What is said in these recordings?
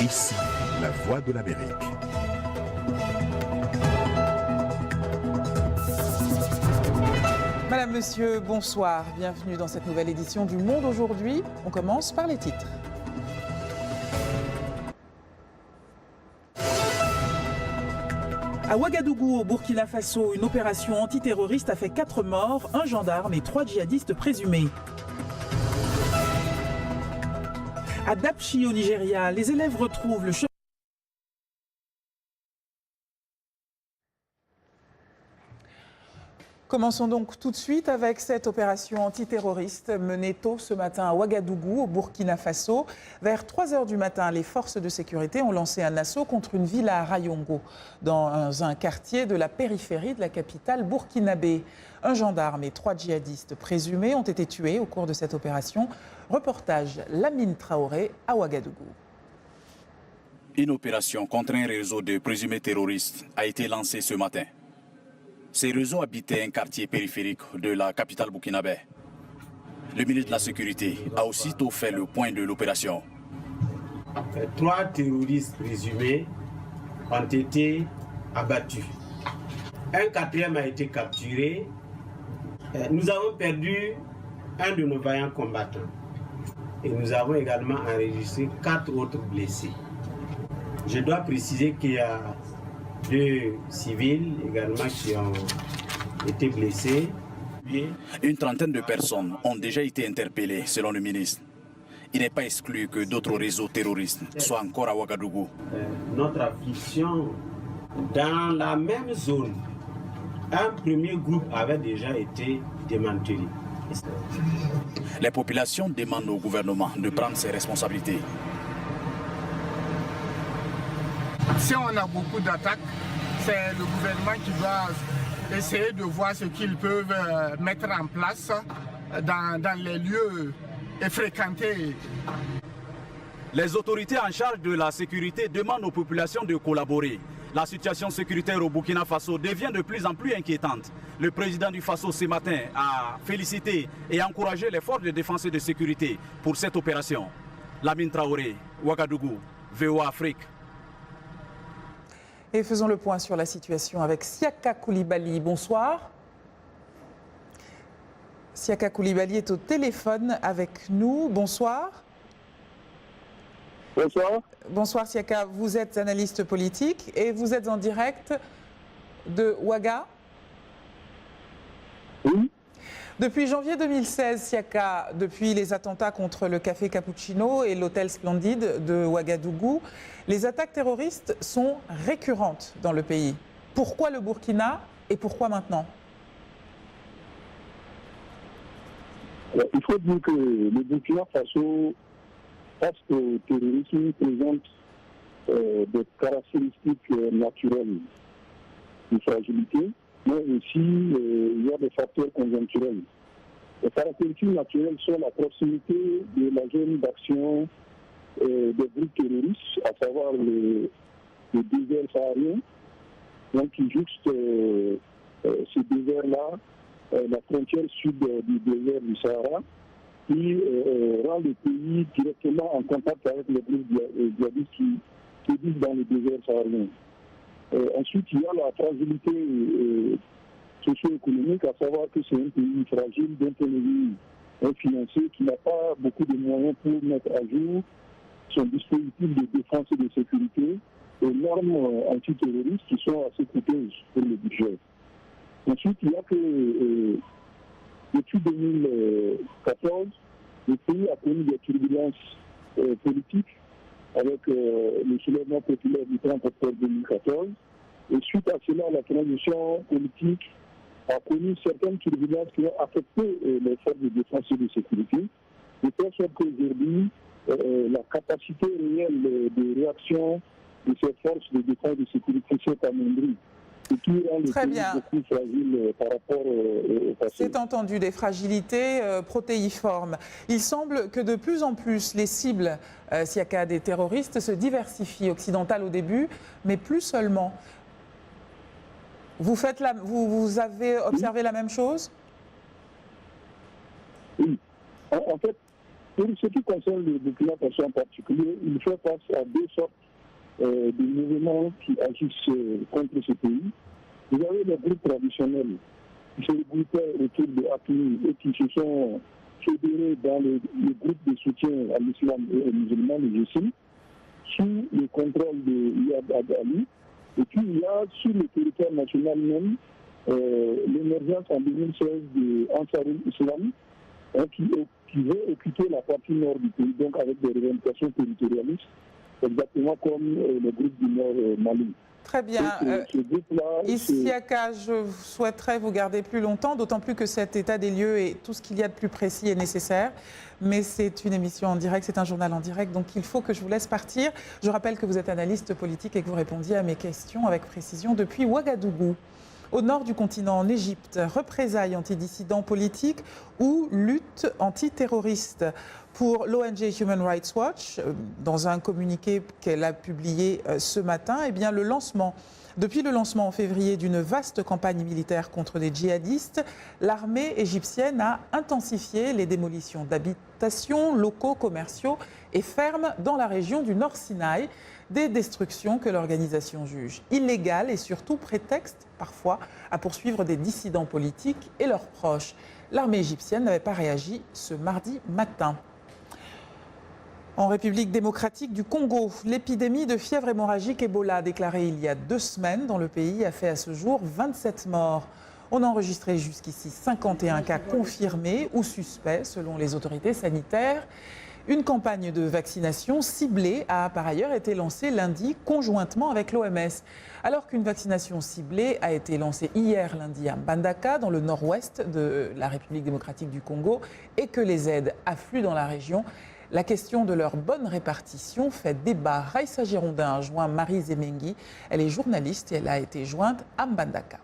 Ici, la voix de l'Amérique. Madame, Monsieur, bonsoir. Bienvenue dans cette nouvelle édition du Monde aujourd'hui. On commence par les titres. À Ouagadougou, au Burkina Faso, une opération antiterroriste a fait 4 morts, 1 gendarme et 3 djihadistes présumés. À Dapchi, au Nigeria, les élèves retrouvent le chemin. Commençons donc tout de suite avec cette opération antiterroriste menée tôt ce matin à Ouagadougou, au Burkina Faso. Vers 3 heures du matin, les forces de sécurité ont lancé un assaut contre une ville à Rayongo, dans un quartier de la périphérie de la capitale burkinabé. 1 gendarme et 3 djihadistes présumés ont été tués au cours de cette opération. Reportage Lamine Traoré à Ouagadougou. Une opération contre un réseau de présumés terroristes a été lancée ce matin. Ces réseaux habitaient un quartier périphérique de la capitale burkinabé. Le ministre de la Sécurité a aussitôt fait le point de l'opération. 3 terroristes présumés ont été abattus. Un 4e a été capturé. Nous avons perdu un de nos vaillants combattants. Et nous avons également enregistré 4 autres blessés. Je dois préciser qu'il y a 2 civils également qui ont été blessés. Une trentaine de personnes ont déjà été interpellées, selon le ministre. Il n'est pas exclu que d'autres réseaux terroristes soient encore à Ouagadougou. Notre affliction, dans la même zone, un premier groupe avait déjà été démantelé. Les populations demandent au gouvernement de prendre ses responsabilités. Si on a beaucoup d'attaques, c'est le gouvernement qui doit essayer de voir ce qu'ils peuvent mettre en place dans les lieux fréquentés. Les autorités en charge de la sécurité demandent aux populations de collaborer. La situation sécuritaire au Burkina Faso devient de plus en plus inquiétante. Le président du Faso ce matin a félicité et encouragé les forces de défense et de sécurité pour cette opération. Lamine Traoré, Ouagadougou, VOA Afrique. Et faisons le point sur la situation avec Siaka Koulibaly. Bonsoir. Siaka Koulibaly est au téléphone avec nous. Bonsoir. Bonsoir. Bonsoir Siaka, vous êtes analyste politique et vous êtes en direct de Ouaga. Oui. Depuis janvier 2016, Siaka, depuis les attentats contre le Café Cappuccino et l'hôtel Splendide de Ouagadougou, les attaques terroristes sont récurrentes dans le pays. Pourquoi le Burkina et pourquoi maintenant? Il faut dire que le Burkina Faso, face au terrorisme, présente des caractéristiques naturelles de fragilité, mais aussi il y a des facteurs conjoncturels. Les caractéristiques naturelles sont la proximité de la zone d'action des groupes terroristes, à savoir le désert saharien, donc qui jouxte ce désert-là, la frontière sud du désert du Sahara, qui rend le pays directement en contact avec les groupes djihadistes qui vivent dans le désert saharien. Ensuite, il y a la fragilité socio-économique, à savoir que c'est un pays fragile d'un point de vue financier qui n'a pas beaucoup de moyens pour mettre à jour son dispositif de défense et de sécurité aux normes antiterroristes qui sont assez coûteuses pour le budget. Ensuite, il y a que depuis 2014, le pays a connu des turbulences politiques avec le soulèvement populaire du 30 octobre 2014. Et suite à cela, la transition politique a connu certaines turbulences qui ont affecté les forces de défense et de sécurité. De telle sorte qu'aujourd'hui, la capacité réelle de réaction de ces forces de défense et de sécurité s'est amoindrie. Très bien. Beaucoup fragile par rapport au passé. C'est entendu, des fragilités protéiformes. Il semble que de plus en plus les cibles, Siaka, des terroristes se diversifient, occidentales au début, mais plus seulement. Vous avez observé la même chose? Oui. En fait, Pour ce qui concerne le Burkina Faso en particulier, il fait face à deux sortes de mouvements qui agissent contre ce pays. Vous avez les groupes traditionnels qui se regroupaient autour de API et qui se sont fédérés dans le groupe de soutien à l'islam et aux musulmans, le GSIM, sous le contrôle de Iyad Ali. Et puis il y a sur le territoire national même l'émergence en 2016 de Ansarul Islam, qui veut occuper la partie nord du pays, donc avec des revendications territorialistes, exactement comme le groupe du Nord Mali. Très bien. Isiaka, je souhaiterais vous garder plus longtemps, d'autant plus que cet état des lieux et tout ce qu'il y a de plus précis est nécessaire. Mais c'est une émission en direct, c'est un journal en direct, donc il faut que je vous laisse partir. Je rappelle que vous êtes analyste politique et que vous répondiez à mes questions avec précision depuis Ouagadougou. Au nord du continent, en Égypte, représailles antidissidents politiques ou lutte antiterroriste. Pour l'ONG Human Rights Watch, dans un communiqué qu'elle a publié ce matin, eh bien, depuis le lancement en février d'une vaste campagne militaire contre les djihadistes, l'armée égyptienne a intensifié les démolitions d'habitations, locaux commerciaux et fermes dans la région du Nord Sinaï, des destructions que l'organisation juge illégales et surtout prétexte parfois à poursuivre des dissidents politiques et leurs proches. L'armée égyptienne n'avait pas réagi ce mardi matin. En République démocratique du Congo, l'épidémie de fièvre hémorragique Ebola déclarée il y a 2 semaines dans le pays a fait à ce jour 27 morts. On a enregistré jusqu'ici 51 cas confirmés ou suspects selon les autorités sanitaires. Une campagne de vaccination ciblée a par ailleurs été lancée lundi conjointement avec l'OMS. Alors qu'une vaccination ciblée a été lancée hier lundi à Mbandaka, dans le nord-ouest de la République démocratique du Congo, et que les aides affluent dans la région, la question de leur bonne répartition fait débat. Raïssa Girondin a joint Marie Zemengi. Elle est journaliste et elle a été jointe à Mbandaka.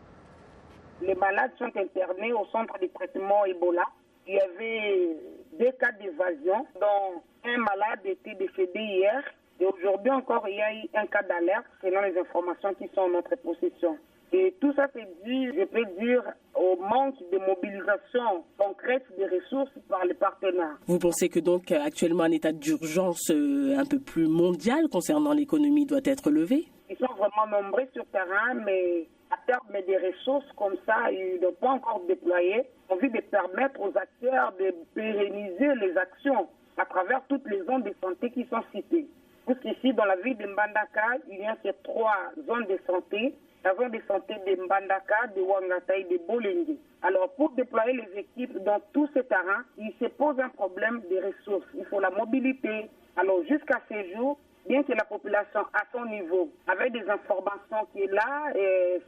Les malades sont internés au centre de traitement Ebola. Il y avait 2 cas d'évasion, dont un malade était décédé hier. Et aujourd'hui encore, il y a eu un cas d'alerte selon les informations qui sont en notre possession. Et tout ça c'est dû, je peux dire, au manque de mobilisation concrète des ressources par les partenaires. Vous pensez que donc actuellement un état d'urgence un peu plus mondial concernant l'économie doit être levé? Ils sont vraiment nombreux sur terrain, mais à terme des ressources comme ça, ils n'ont pas encore déployé. On veut de permettre aux acteurs de pérenniser les actions à travers toutes les zones de santé qui sont citées. Parce qu'ici, dans la ville de Mbandaka, il y a ces 3 zones de santé. La zone de santé de Mbandaka, de Ouangata et de Bolengue. Alors, pour déployer les équipes dans tous ces terrains, il se pose un problème de ressources. Il faut la mobilité. Alors, jusqu'à ce jour, bien que la population à son niveau, avec des informations qui est là,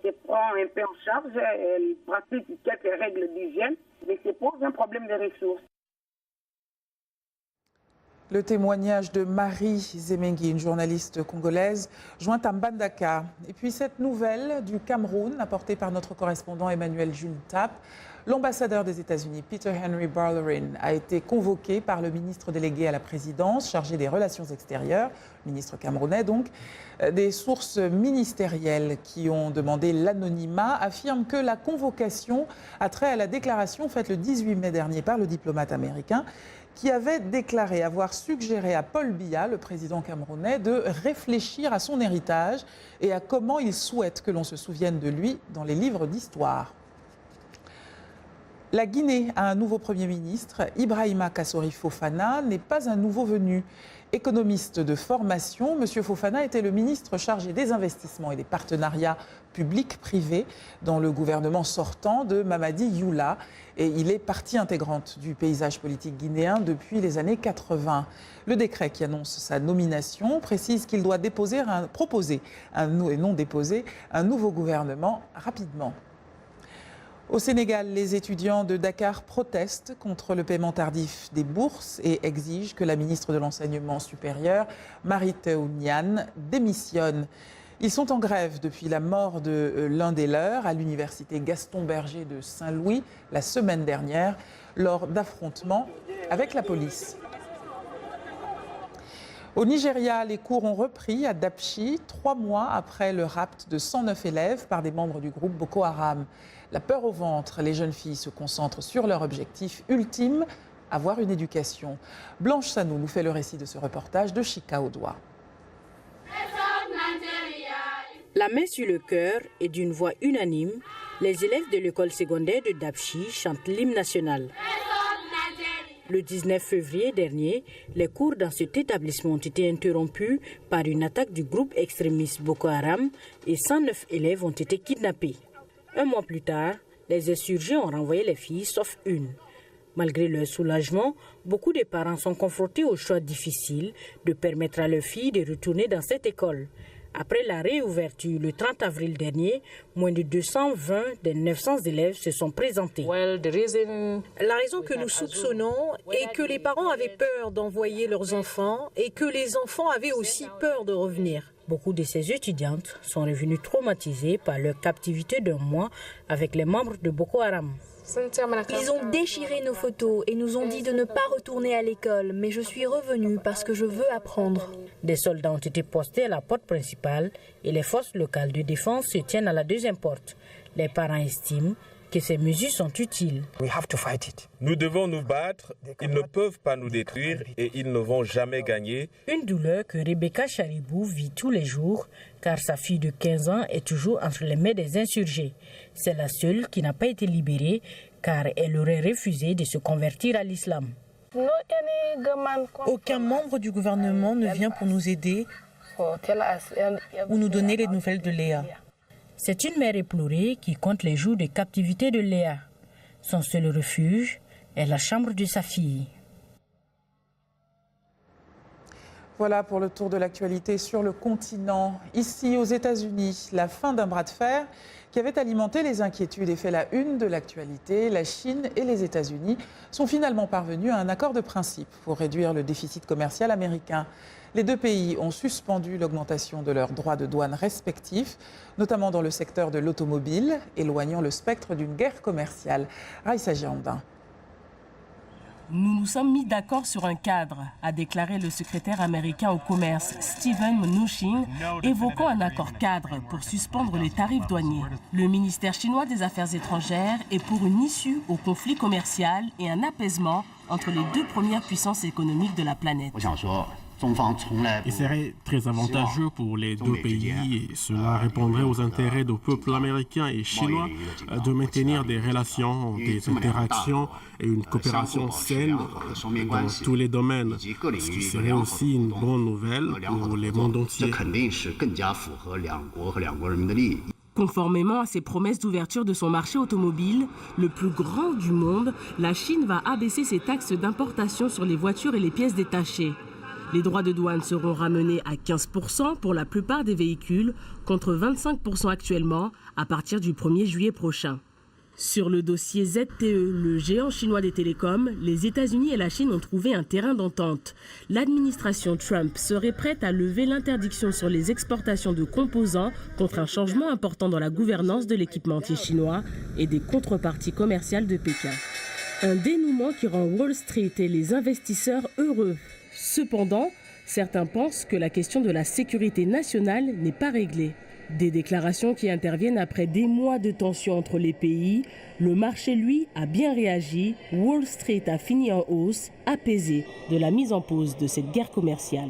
se prend un peu en charge, elle pratique quelques règles d'hygiène, mais se pose un problème de ressources. Le témoignage de Marie Zemengi, une journaliste congolaise, jointe à Mbandaka. Et puis cette nouvelle du Cameroun, apportée par notre correspondant Emmanuel Jules Tap. L'ambassadeur des États-Unis, Peter Henry Barlerin, a été convoqué par le ministre délégué à la présidence, chargé des relations extérieures, ministre camerounais donc. Des sources ministérielles qui ont demandé l'anonymat affirment que la convocation a trait à la déclaration faite le 18 mai dernier par le diplomate américain, qui avait déclaré avoir suggéré à Paul Biya, le président camerounais, de réfléchir à son héritage et à comment il souhaite que l'on se souvienne de lui dans les livres d'histoire. La Guinée a un nouveau Premier ministre. Ibrahima Kassori Fofana n'est pas un nouveau venu. Économiste de formation, M. Fofana était le ministre chargé des investissements et des partenariats publics-privés dans le gouvernement sortant de Mamadi Youla. Et il est partie intégrante du paysage politique guinéen depuis les années 80. Le décret qui annonce sa nomination précise qu'il doit proposer un nouveau gouvernement rapidement. Au Sénégal, les étudiants de Dakar protestent contre le paiement tardif des bourses et exigent que la ministre de l'Enseignement supérieur, Mary Teuw Niane, démissionne. Ils sont en grève depuis la mort de l'un des leurs à l'université Gaston Berger de Saint-Louis la semaine dernière lors d'affrontements avec la police. Au Nigeria, les cours ont repris à Dapchi 3 mois après le rapt de 109 élèves par des membres du groupe Boko Haram. La peur au ventre, les jeunes filles se concentrent sur leur objectif ultime, avoir une éducation. Blanche Sanou nous fait le récit de ce reportage de Chika Odwa. La main sur le cœur et d'une voix unanime, les élèves de l'école secondaire de Dapchi chantent l'hymne national. Le 19 février dernier, les cours dans cet établissement ont été interrompus par une attaque du groupe extrémiste Boko Haram et 109 élèves ont été kidnappés. Un mois plus tard, les insurgés ont renvoyé les filles sauf une. Malgré leur soulagement, beaucoup de parents sont confrontés au choix difficile de permettre à leurs filles de retourner dans cette école. Après la réouverture le 30 avril dernier, moins de 220 des 900 élèves se sont présentés. La raison que nous soupçonnons est que les parents avaient peur d'envoyer leurs enfants et que les enfants avaient aussi peur de revenir. Beaucoup de ces étudiantes sont revenues traumatisées par leur captivité d'un mois avec les membres de Boko Haram. Ils ont déchiré nos photos et nous ont dit de ne pas retourner à l'école, mais je suis revenue parce que je veux apprendre. Des soldats ont été postés à la porte principale et les forces locales de défense se tiennent à la deuxième porte. Les parents estiment que ces mesures sont utiles. Nous devons nous battre, ils ne peuvent pas nous détruire et ils ne vont jamais gagner. Une douleur que Rebecca Charibou vit tous les jours car sa fille de 15 ans est toujours entre les mains des insurgés. C'est la seule qui n'a pas été libérée car elle aurait refusé de se convertir à l'islam. Aucun membre du gouvernement ne vient pour nous aider ou nous donner les nouvelles de Léa. C'est une mère éplorée qui compte les jours de captivité de Léa. Son seul refuge est la chambre de sa fille. Voilà pour le tour de l'actualité sur le continent. Ici, aux États-Unis, la fin d'un bras de fer qui avait alimenté les inquiétudes et fait la une de l'actualité. La Chine et les États-Unis sont finalement parvenus à un accord de principe pour réduire le déficit commercial américain. Les deux pays ont suspendu l'augmentation de leurs droits de douane respectifs, notamment dans le secteur de l'automobile, éloignant le spectre d'une guerre commerciale. Raïssa Giandin. Nous nous sommes mis d'accord sur un cadre, a déclaré le secrétaire américain au commerce Steven Mnuchin, évoquant un accord cadre pour suspendre les tarifs douaniers. Le ministère chinois des Affaires étrangères est pour une issue au conflit commercial et un apaisement entre les deux premières puissances économiques de la planète. Il serait très avantageux pour les deux pays et cela répondrait aux intérêts du peuple américain et chinois de maintenir des relations, des interactions et une coopération saine dans tous les domaines, ce qui serait aussi une bonne nouvelle pour le monde entier. Conformément à ses promesses d'ouverture de son marché automobile, le plus grand du monde, la Chine va abaisser ses taxes d'importation sur les voitures et les pièces détachées. Les droits de douane seront ramenés à 15% pour la plupart des véhicules, contre 25% actuellement à partir du 1er juillet prochain. Sur le dossier ZTE, le géant chinois des télécoms, les États-Unis et la Chine ont trouvé un terrain d'entente. L'administration Trump serait prête à lever l'interdiction sur les exportations de composants contre un changement important dans la gouvernance de l'équipementier chinois et des contreparties commerciales de Pékin. Un dénouement qui rend Wall Street et les investisseurs heureux. Cependant, certains pensent que la question de la sécurité nationale n'est pas réglée. Des déclarations qui interviennent après des mois de tensions entre les pays. Le marché, lui, a bien réagi. Wall Street a fini en hausse, apaisé de la mise en pause de cette guerre commerciale.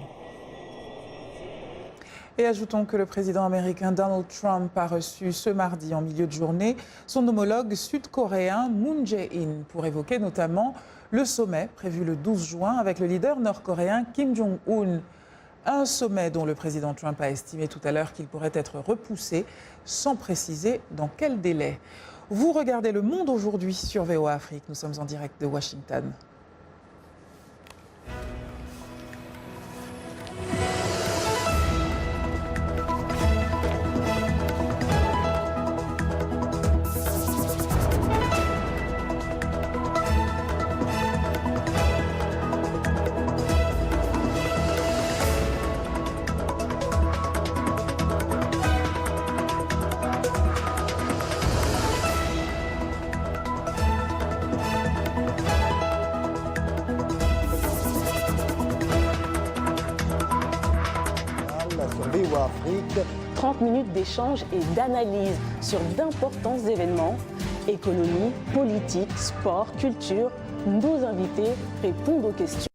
Et ajoutons que le président américain Donald Trump a reçu ce mardi en milieu de journée son homologue sud-coréen Moon Jae-in pour évoquer notamment le sommet prévu le 12 juin avec le leader nord-coréen Kim Jong-un. Un sommet dont le président Trump a estimé tout à l'heure qu'il pourrait être repoussé sans préciser dans quel délai. Vous regardez Le Monde aujourd'hui sur VOA Afrique. Nous sommes en direct de Washington. Afrique. 30 minutes d'échange et d'analyse sur d'importants événements, économie, politique, sport, culture. nos invités répondent aux questions.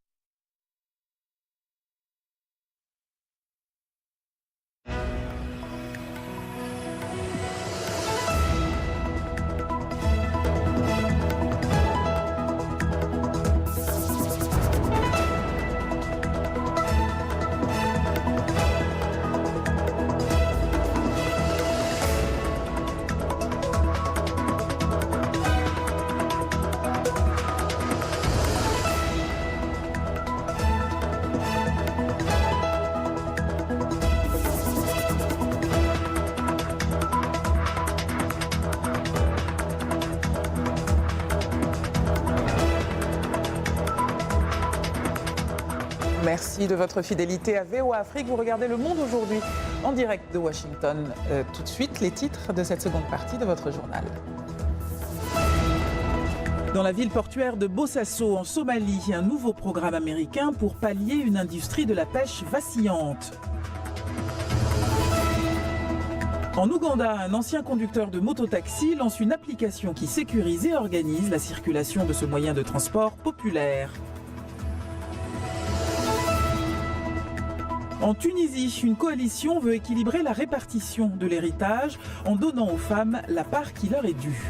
Merci de votre fidélité à VOA Afrique. Vous regardez Le Monde aujourd'hui en direct de Washington. Tout de suite, les titres de cette seconde partie de votre journal. Dans la ville portuaire de Bosaso, en Somalie, un nouveau programme américain pour pallier une industrie de la pêche vacillante. En Ouganda, un ancien conducteur de mototaxi lance une application qui sécurise et organise la circulation de ce moyen de transport populaire. En Tunisie, une coalition veut équilibrer la répartition de l'héritage en donnant aux femmes la part qui leur est due.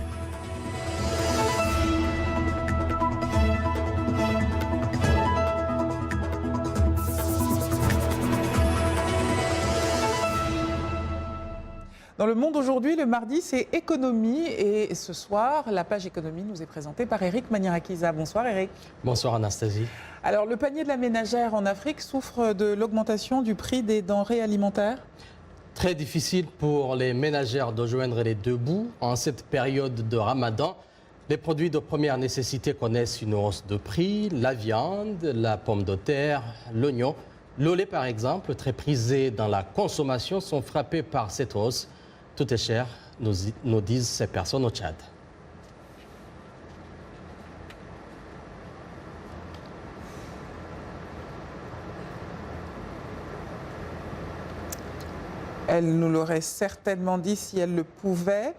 Dans Le Monde aujourd'hui, le mardi, c'est économie. Et ce soir, la page économie nous est présentée par Eric Maniarakiza. Bonsoir Eric. Bonsoir Anastasie. Alors, le panier de la ménagère en Afrique souffre de l'augmentation du prix des denrées alimentaires. Très difficile pour les ménagères de joindre les deux bouts. En cette période de Ramadan, les produits de première nécessité connaissent une hausse de prix. La viande, la pomme de terre, l'oignon, le lait par exemple, très prisés dans la consommation, sont frappés par cette hausse. Tout est cher, nous disent ces personnes au Tchad. Elle nous l'aurait certainement dit si elle le pouvait.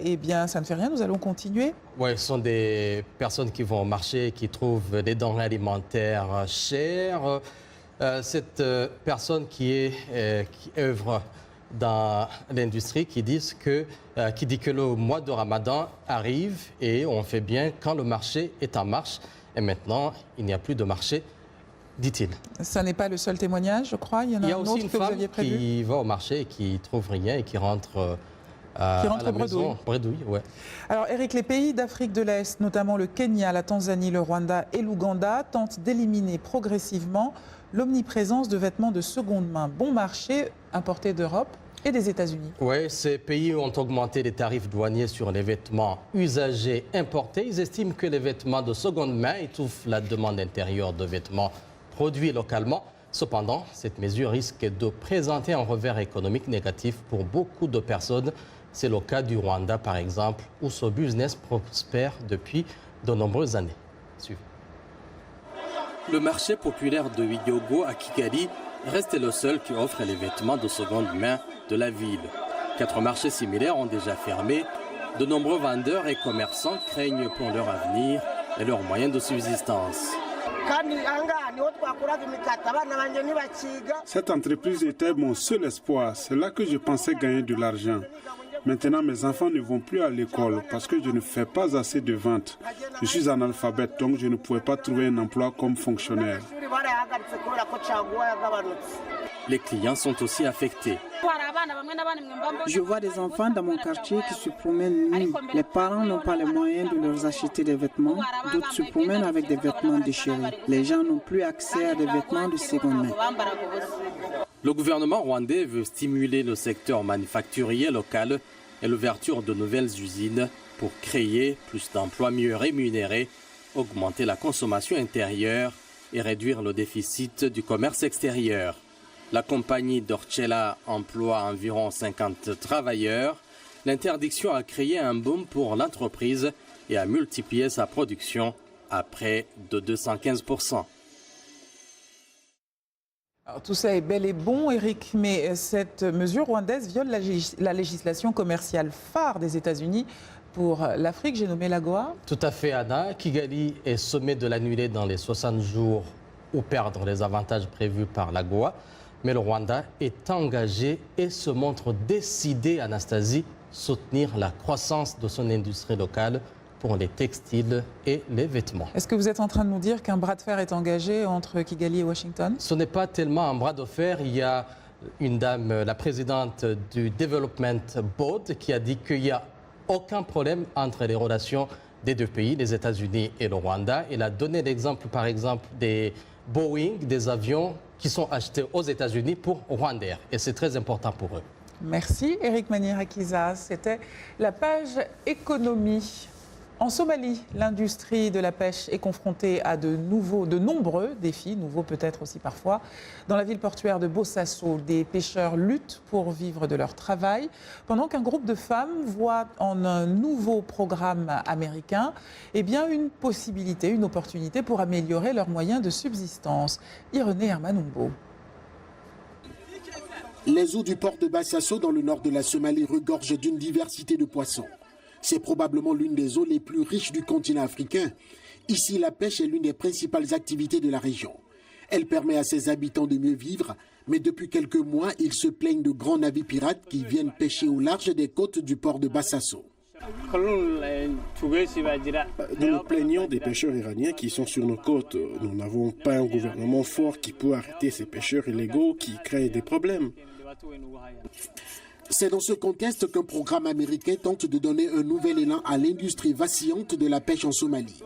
Eh bien, ça ne fait rien, nous allons continuer. Oui, ce sont des personnes qui vont au marché et qui trouvent des denrées alimentaires chères. Cette personne qui œuvre dans l'industrie qui dit que le mois de Ramadan arrive et on fait bien quand le marché est en marche. Et maintenant, il n'y a plus de marché, dit-il. Ça n'est pas le seul témoignage, je crois. Il y en a un autre que vous aviez prévu. Il y a aussi une femme qui va au marché et qui ne trouve rien et qui rentre à la maison. Bredouille, ouais. Alors Eric, les pays d'Afrique de l'Est, notamment le Kenya, la Tanzanie, le Rwanda et l'Ouganda, tentent d'éliminer progressivement l'omniprésence de vêtements de seconde main bon marché importés d'Europe et des États-Unis. Oui, ces pays ont augmenté les tarifs douaniers sur les vêtements usagés importés. Ils estiment que les vêtements de seconde main étouffent la demande intérieure de vêtements produits localement. Cependant, cette mesure risque de présenter un revers économique négatif pour beaucoup de personnes. C'est le cas du Rwanda, par exemple, où ce business prospère depuis de nombreuses années. Suivez. Le marché populaire de Wiyogo à Kigali reste le seul qui offre les vêtements de seconde main de la ville. 4 marchés similaires ont déjà fermé. De nombreux vendeurs et commerçants craignent pour leur avenir et leurs moyens de subsistance. Cette entreprise était mon seul espoir. C'est là que je pensais gagner de l'argent. Maintenant, mes enfants ne vont plus à l'école parce que je ne fais pas assez de ventes. Je suis analphabète, donc je ne pouvais pas trouver un emploi comme fonctionnaire. Les clients sont aussi affectés. Je vois des enfants dans mon quartier qui se promènent nus. Les parents n'ont pas les moyens de leur acheter des vêtements. D'autres se promènent avec des vêtements déchirés. Les gens n'ont plus accès à des vêtements de seconde main. Le gouvernement rwandais veut stimuler le secteur manufacturier local et l'ouverture de nouvelles usines pour créer plus d'emplois mieux rémunérés, augmenter la consommation intérieure et réduire le déficit du commerce extérieur. La compagnie Dorchela emploie environ 50 travailleurs. L'interdiction a créé un boom pour l'entreprise et a multiplié sa production à près de 215%. Alors, tout ça est bel et bon, Eric, mais cette mesure rwandaise viole la législation commerciale phare des États-Unis pour l'Afrique, j'ai nommé l'AGOA. Tout à fait, Anna. Kigali est sommé de l'annuler dans les 60 jours ou perdre les avantages prévus par l'AGOA. Mais le Rwanda est engagé et se montre décidé, Anastasie, soutenir la croissance de son industrie locale pour les textiles et les vêtements. Est-ce que vous êtes en train de nous dire qu'un bras de fer est engagé entre Kigali et Washington? Ce n'est pas tellement un bras de fer. Il y a une dame, la présidente du Development Board, qui a dit qu'il n'y a aucun problème entre les relations des deux pays, les États-Unis et le Rwanda. Elle a donné l'exemple, par exemple, des Boeing, des avions qui sont achetés aux États-Unis pour Rwandair. Et c'est très important pour eux. Merci, Eric Manierakiza. C'était la page économie. En Somalie, l'industrie de la pêche est confrontée à de nombreux défis, nouveaux peut-être aussi parfois. Dans la ville portuaire de Bosaso, des pêcheurs luttent pour vivre de leur travail, pendant qu'un groupe de femmes voit en un nouveau programme américain une possibilité, une opportunité pour améliorer leurs moyens de subsistance. Irénée Hermanumbo. Les eaux du port de Bosaso dans le nord de la Somalie regorgent d'une diversité de poissons. C'est probablement l'une des eaux les plus riches du continent africain. Ici, la pêche est l'une des principales activités de la région. Elle permet à ses habitants de mieux vivre, mais depuis quelques mois, ils se plaignent de grands navires pirates qui viennent pêcher au large des côtes du port de Bosaso. Nous nous plaignons des pêcheurs iraniens qui sont sur nos côtes. Nous n'avons pas un gouvernement fort qui peut arrêter ces pêcheurs illégaux qui créent des problèmes. C'est dans ce contexte qu'un programme américain tente de donner un nouvel élan à l'industrie vacillante de la pêche en Somalie.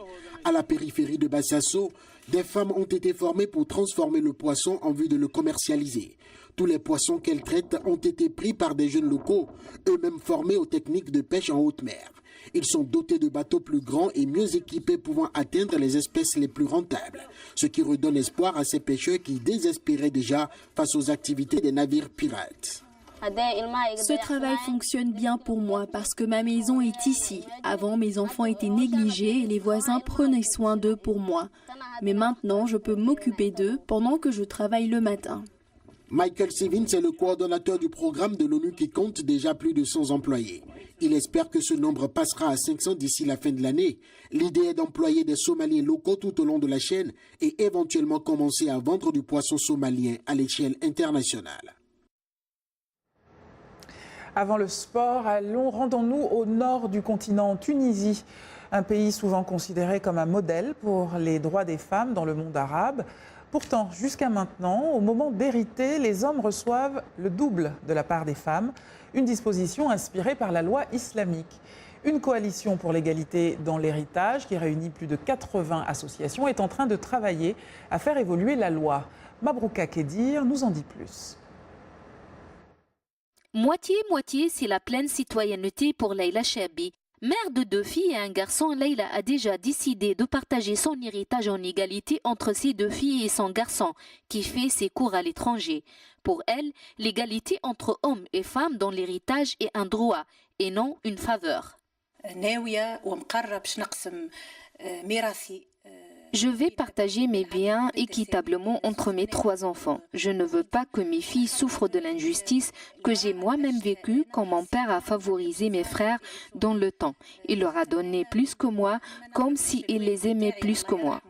À la périphérie de Bosaso, des femmes ont été formées pour transformer le poisson en vue de le commercialiser. Tous les poissons qu'elles traitent ont été pris par des jeunes locaux, eux-mêmes formés aux techniques de pêche en haute mer. Ils sont dotés de bateaux plus grands et mieux équipés pouvant atteindre les espèces les plus rentables, ce qui redonne espoir à ces pêcheurs qui désespéraient déjà face aux activités des navires pirates. Ce travail fonctionne bien pour moi parce que ma maison est ici. Avant, mes enfants étaient négligés et les voisins prenaient soin d'eux pour moi. Mais maintenant, je peux m'occuper d'eux pendant que je travaille le matin. Michael Stevens est le coordonnateur du programme de l'ONU qui compte déjà plus de 100 employés. Il espère que ce nombre passera à 500 d'ici la fin de l'année. L'idée est d'employer des Somaliens locaux tout au long de la chaîne et éventuellement commencer à vendre du poisson somalien à l'échelle internationale. Avant le sport, rendons-nous au nord du continent, en Tunisie, un pays souvent considéré comme un modèle pour les droits des femmes dans le monde arabe. Pourtant, jusqu'à maintenant, au moment d'hériter, les hommes reçoivent le double de la part des femmes, une disposition inspirée par la loi islamique. Une coalition pour l'égalité dans l'héritage, qui réunit plus de 80 associations, est en train de travailler à faire évoluer la loi. Mabrouka Kedir nous en dit plus. Moitié-moitié, c'est la pleine citoyenneté pour Leïla Chabi. Mère de 2 filles et un garçon, Leïla a déjà décidé de partager son héritage en égalité entre ses 2 filles et son garçon, qui fait ses cours à l'étranger. Pour elle, l'égalité entre hommes et femmes dans l'héritage est un droit et non une faveur. Je vais partager mes biens équitablement entre mes 3 enfants. Je ne veux pas que mes filles souffrent de l'injustice que j'ai moi-même vécue quand mon père a favorisé mes frères dans le temps. Il leur a donné plus que moi, comme s'il les aimait plus que moi.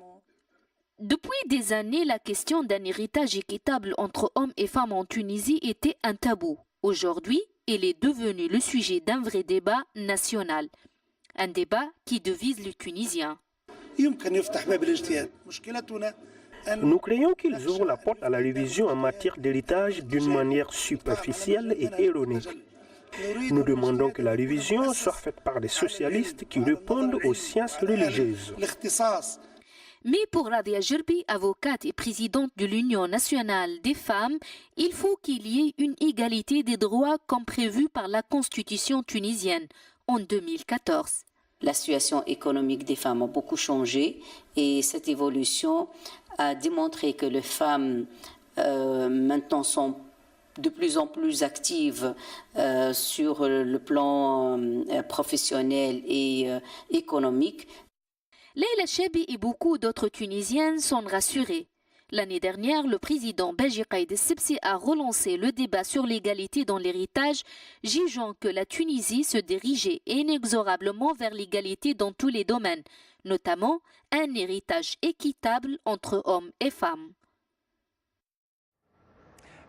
Depuis des années, la question d'un héritage équitable entre hommes et femmes en Tunisie était un tabou. Aujourd'hui, elle est devenue le sujet d'un vrai débat national. Un débat qui divise les Tunisiens. Nous craignons qu'ils ouvrent la porte à la révision en matière d'héritage d'une manière superficielle et erronée. Nous demandons que la révision soit faite par des socialistes qui répondent aux sciences religieuses. Mais pour Radia Jirbi, avocate et présidente de l'Union nationale des femmes, il faut qu'il y ait une égalité des droits comme prévu par la Constitution tunisienne en 2014. La situation économique des femmes a beaucoup changé et cette évolution a démontré que les femmes maintenant sont de plus en plus actives sur le plan professionnel et économique. Leïla Chabi et beaucoup d'autres Tunisiennes sont rassurées. L'année dernière, le président Beji Caïd Essebsi a relancé le débat sur l'égalité dans l'héritage, jugeant que la Tunisie se dirigeait inexorablement vers l'égalité dans tous les domaines, notamment un héritage équitable entre hommes et femmes.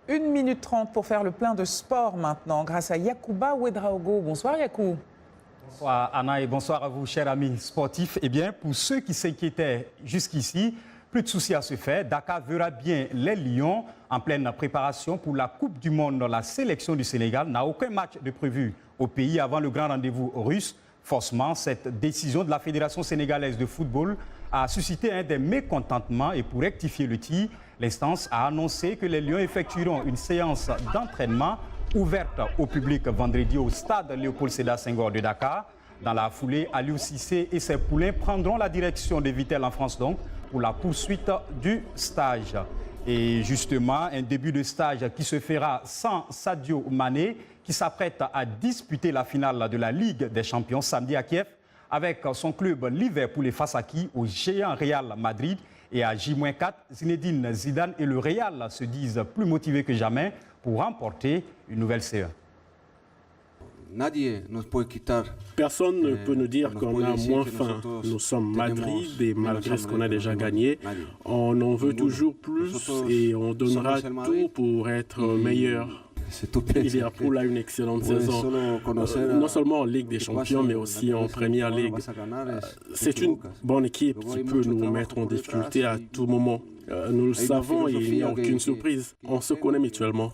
1 minute 30 pour faire le plein de sport maintenant, grâce à Yacouba Ouedraogo. Bonsoir Yakou. Bonsoir Anna et bonsoir à vous, chers amis sportifs. Eh bien, pour ceux qui s'inquiétaient jusqu'ici, plus de soucis à se faire. Dakar verra bien les Lions en pleine préparation pour la Coupe du Monde. La sélection du Sénégal n'a aucun match de prévu au pays avant le grand rendez-vous russe. Forcément, cette décision de la Fédération sénégalaise de football a suscité un des mécontentements et pour rectifier le tir, l'instance a annoncé que les Lions effectueront une séance d'entraînement ouverte au public vendredi au stade Léopold Sédar Senghor de Dakar. Dans la foulée, Aliou Cissé et ses poulains prendront la direction de Vittel en France donc pour la poursuite du stage. Et justement, un début de stage qui se fera sans Sadio Mané, qui s'apprête à disputer la finale de la Ligue des Champions samedi à Kiev avec son club Liverpool face à qui au géant Real Madrid. Et à J-4, Zinedine Zidane et le Real se disent plus motivés que jamais pour remporter une nouvelle CE. Personne ne peut nous dire qu'on a moins faim. Nous sommes Madrid et malgré ce qu'on a déjà gagné, on en veut toujours plus et on donnera tout pour être meilleur. Liverpool a une excellente saison, non seulement en Ligue des Champions, mais aussi en Première Ligue. C'est une bonne équipe qui peut nous mettre en difficulté à tout moment. Nous le savons et il n'y a aucune surprise. On se connaît mutuellement.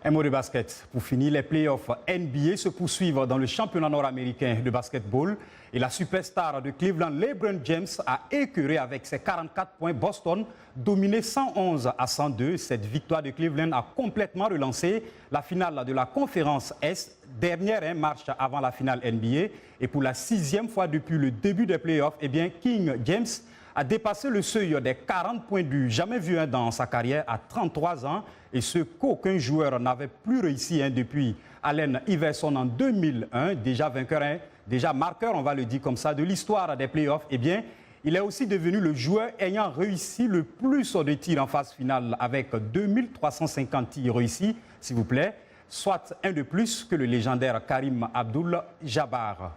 Un mot de basket. Pour finir, les playoffs NBA se poursuivent dans le championnat nord-américain de basketball. Et la superstar de Cleveland, LeBron James, a écœuré avec ses 44 points Boston, dominé 111-102. Cette victoire de Cleveland a complètement relancé la finale de la conférence Est, dernière marche avant la finale NBA. Et pour la 6e fois depuis le début des playoffs, eh bien, King James a dépassé le seuil des 40 points du jamais vu dans sa carrière à 33 ans. Et ce qu'aucun joueur n'avait plus réussi depuis Allen Iverson en 2001, déjà vainqueur, déjà marqueur, on va le dire comme ça, de l'histoire des playoffs. Eh bien, il est aussi devenu le joueur ayant réussi le plus de tirs en phase finale avec 2350 tirs réussis, s'il vous plaît, soit un de plus que le légendaire Karim Abdul-Jabbar.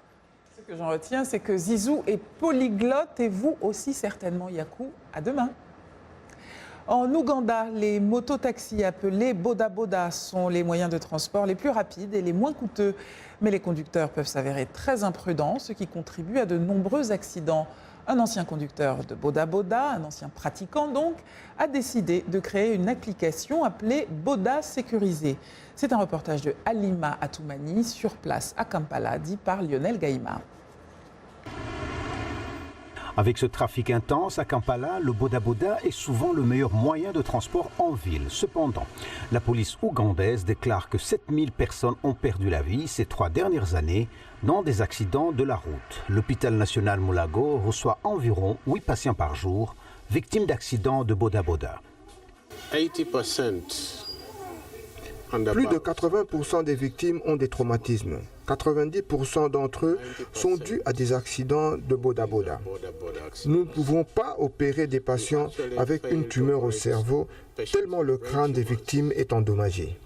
Ce que j'en retiens, c'est que Zizou est polyglotte et vous aussi certainement, Yakou. À demain. En Ouganda, les mototaxis appelés Boda Boda sont les moyens de transport les plus rapides et les moins coûteux. Mais les conducteurs peuvent s'avérer très imprudents, ce qui contribue à de nombreux accidents. Un ancien conducteur de Boda Boda, un ancien pratiquant donc, a décidé de créer une application appelée Boda Sécurisé. C'est un reportage de Halima Atoumani sur place à Kampala, dit par Lionel Gaïma. Avec ce trafic intense à Kampala, le Boda Boda est souvent le meilleur moyen de transport en ville. Cependant, la police ougandaise déclare que 7000 personnes ont perdu la vie ces 3 dernières années dans des accidents de la route. L'hôpital national Mulago reçoit environ 8 patients par jour victimes d'accidents de Boda Boda. 80%. Plus de 80% des victimes ont des traumatismes. 90% d'entre eux sont dus à des accidents de Boda Boda. Nous ne pouvons pas opérer des patients avec une tumeur au cerveau tellement le crâne des victimes est endommagé.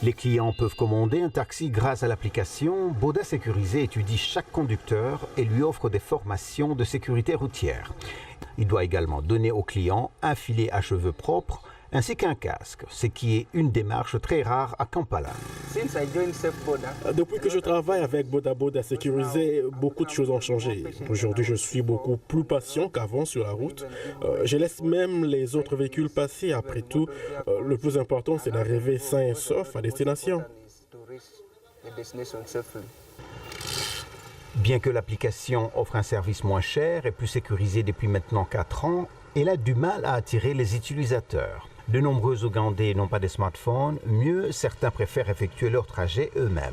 Les clients peuvent commander un taxi grâce à l'application. Boda Sécurisé étudie chaque conducteur et lui offre des formations de sécurité routière. Il doit également donner aux clients un filet à cheveux propre ainsi qu'un casque, ce qui est une démarche très rare à Kampala. Depuis que je travaille avec Boda Boda Sécurisé, beaucoup de choses ont changé. Aujourd'hui, je suis beaucoup plus patient qu'avant sur la route. Je laisse même les autres véhicules passer. Après tout, le plus important, c'est d'arriver sain et sauf à destination. Bien que l'application offre un service moins cher et plus sécurisé depuis maintenant 4 ans, elle a du mal à attirer les utilisateurs. De nombreux Ougandais n'ont pas de smartphone, mieux, certains préfèrent effectuer leur trajet eux-mêmes.